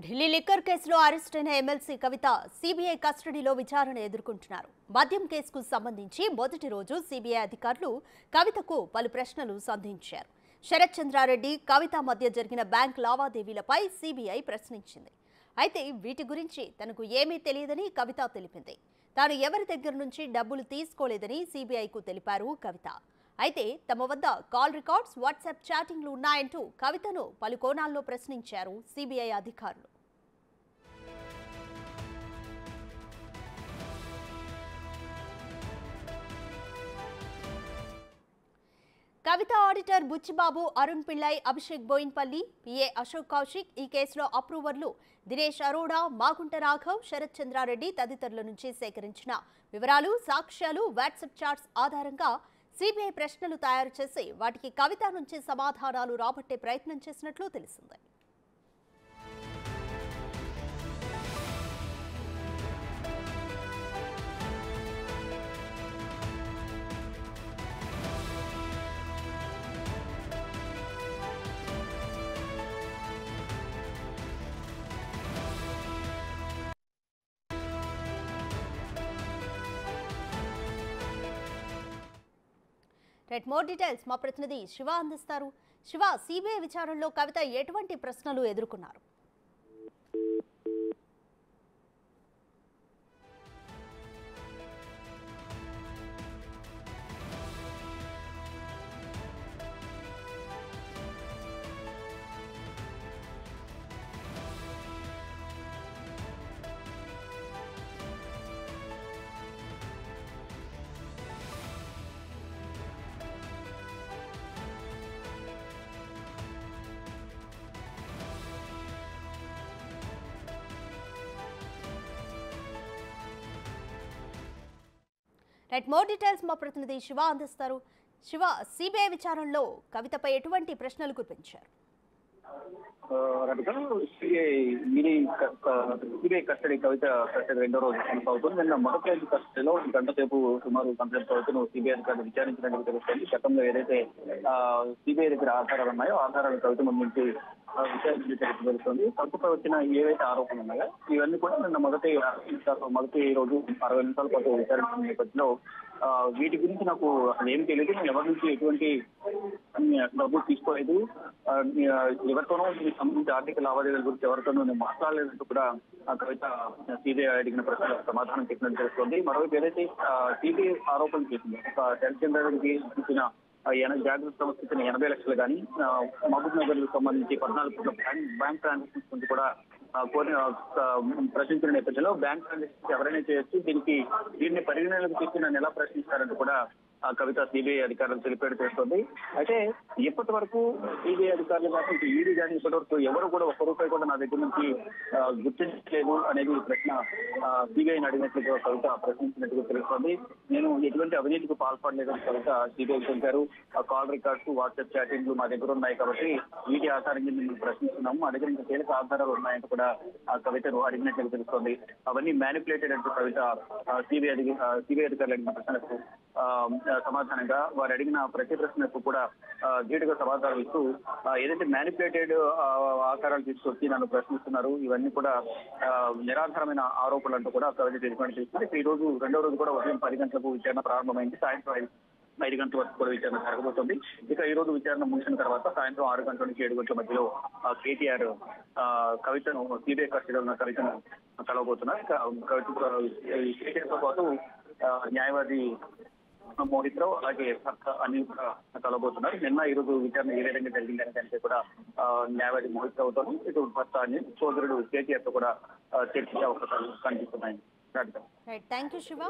Delhi liquor కేసులో arrest అయిన MLC కవిత CBI కస్టడీలో విచారణ ఎదుర్కొంటున్నారు. మద్యం కేసుకు సంబంధించి మొదటి రోజు సిబిఐ అధికారులు కవితకు పలు ప్రశ్నలు సంధించారు. శరత్ చంద్రారెడ్డి, కవిత మధ్య జరిగిన బ్యాంక్ లావాదేవీలపై సిబిఐ ప్రశ్నించింది. అయితే వీటి గురించి తనకు ఏమీ తెలియదని కవిత తెలిపింది. తాను ఎవరి దగ్గర నుంచి డబ్బులు తీసుకోలేదని సిబిఐకు తెలిపారు కవిత. అయితే తమ వద్ద కాల్ రికార్డ్స్, వాట్సాప్ చాటింగ్లు ఉన్నాయంటూ కవితను పలు కోణాల్లో ప్రశ్నించారు సిబిఐ అధికారులు. కవిత ఆడిటర్ బుచ్చిబాబు, అరుణ్ పిళ్ళై, అభిషేక్ బోయిన్పల్లి, పిఏ అశోక్ కౌశిక్ ఈ కేసులో అప్రూవర్లు దినేష్ అరోడా, మాగుంట రాఘవ్, శరత్ చంద్రారెడ్డి తదితరుల నుంచి సేకరించిన వివరాలు, సాక్ష్యాలు, వాట్సాప్ చాట్స్ ఆధారంగా సిబిఐ ప్రశ్నలు తయారు చేసి వాటికి కవిత నుంచి సమాధానాలు రాబట్టే ప్రయత్నం చేసినట్లు తెలిసింది. మోర్ డీటెయిల్స్ మా ప్రతినిధి శివ అందిస్తారు. శివ, సిబిఐ విచారణలో కవిత ఎటువంటి ప్రశ్నలు ఎదుర్కొన్నారు? మోర్ డీటెయిల్స్ మా ప్రతినిధి శివ అందిస్తారు. శివ, సిబిఐ విచారణలో కవితపై ఎటువంటి ప్రశ్నలు గుర్తించారు? సిబిఐ కస్టడీ కవిత కస్టడీ రెండో రోజు కొనసాగుతుంది. నిన్న మొదటి రోజు కస్టడీలో గంట సేపు సుమారు కంప్లైంట్ కవితను సిబిఐ అధికారులు విచారించినట్టు తెలుస్తుంది. గతంలో ఏదైతే సిబిఐ దగ్గర ఆధారాలు ఉన్నాయో ఆధారాలు కవిత ముందు విచారించినట్టు తెలుస్తుంది. కవితపై వచ్చిన ఏవైతే ఆరోపణలు ఉన్నాయో ఇవన్నీ కూడా నిన్న మొదటి రోజు 60 నిమిషాల పాటు విచారించిన నేపథ్యంలో వీటి గురించి నాకు అసలు ఏం తెలియదు, నేను ఎవరి నుంచి ఎటువంటి డబ్బులు తీసుకోలేదు, ఎవరితోనో దీనికి సంబంధించి ఆర్థిక లావాదేవీల గురించి ఎవరితోనూ నేను మాట్లాడలేదంటూ కూడా ఆ కవిత సిబిఐ అడిగిన ప్రశ్నలకు సమాధానం చెప్పినట్టు తెలుస్తుంది. మరోవైపు ఏదైతే సిబిఐ ఆరోపణలు చేసింది, ఒక చంద్రబాబుకి ఇచ్చిన జాగ్రత్త సంస్థ 80 లక్షలు కానీ, మహబూబ్ నగర్ కు సంబంధించి 14 కోట్ల బ్యాంక్ ట్రాన్సాక్షన్స్ గురించి కూడా ప్రశ్నించిన నేపథ్యంలో బ్యాంక్ ట్రాన్సాక్షన్స్ ఎవరైనా చేయొచ్చు, దీన్ని పరిగణనలోకి తీసుకుని ఎలా ప్రశ్నిస్తారంటూ కూడా ఆ కవిత సిబిఐ అధికారులు తెలిపేడు చేస్తుంది. అయితే ఇప్పటి వరకు సిబిఐ అధికారులు కానీ ఈడీ కానీ ఇప్పటి వరకు ఎవరు కూడా ఒక్క రూపాయి కూడా నా దగ్గర నుంచి గుర్తించలేదు అనేది ప్రశ్న సిబిఐని అడిగినట్లుగా కవిత ప్రశ్నించినట్టుగా తెలుస్తోంది. నేను ఎటువంటి అవినీతికి పాల్పడలేదని కవిత సిబిఐ తెలిపారు. కాల్ రికార్డ్స్, వాట్సాప్ చాటింగ్లు మా దగ్గర ఉన్నాయి కాబట్టి వీటి ఆధారంగా మేము ప్రశ్నిస్తున్నాము, మా దగ్గర ఇంకా కీలక ఆధారాలు ఉన్నాయంటూ కూడా ఆ కవితను అడిగినట్లుగా తెలుస్తోంది. అవన్నీ మ్యానిపులేటెడ్ అంటూ కవిత సిబిఐ అధికారులు అడిగిన ప్రశ్నలకు సమాధానంగా వారు అడిగిన ప్రతి ప్రశ్నకు కూడా ధీటుగా సమాధానం ఇస్తూ ఏదైతే మ్యానిపులేటెడ్ ఆకారాలు తీసుకొచ్చి నన్ను ప్రశ్నిస్తున్నారు, ఇవన్నీ కూడా నిరాధారమైన ఆరోపణలు అంటూ కూడా కవిత తెలిపని తెలుస్తుంది. ఈ రోజు రెండో రోజు కూడా ఉదయం 10 గంటలకు విచారణ ప్రారంభమైంది. సాయంత్రం 5 గంటల వరకు కూడా విచారణ జరగబోతోంది. ఇక ఈ రోజు విచారణ ముగిసిన తర్వాత సాయంత్రం 6 గంటల నుంచి 7 గంటల మధ్యలో కేటీఆర్ కవితను సిబిఐ కస్టడీలో ఉన్న కవితను కలవబోతున్నారు. కేటీఆర్ తో పాటు న్యాయవాది మోహిత్ రావు, అలాగే అనిల్ కూడా కలవబోతున్నారు. నిన్న ఈ రోజు విచారణ ఏ విధంగా జరిగిందని దానిపై కూడా న్యాయవాది మోహిత్ రావుతో ఇటు భర్త అనిల్ సోదరుడు కేటీఆర్ తో కూడా చర్చించే అవకాశాలు కనిపిస్తున్నాయి. Thank you Shiva.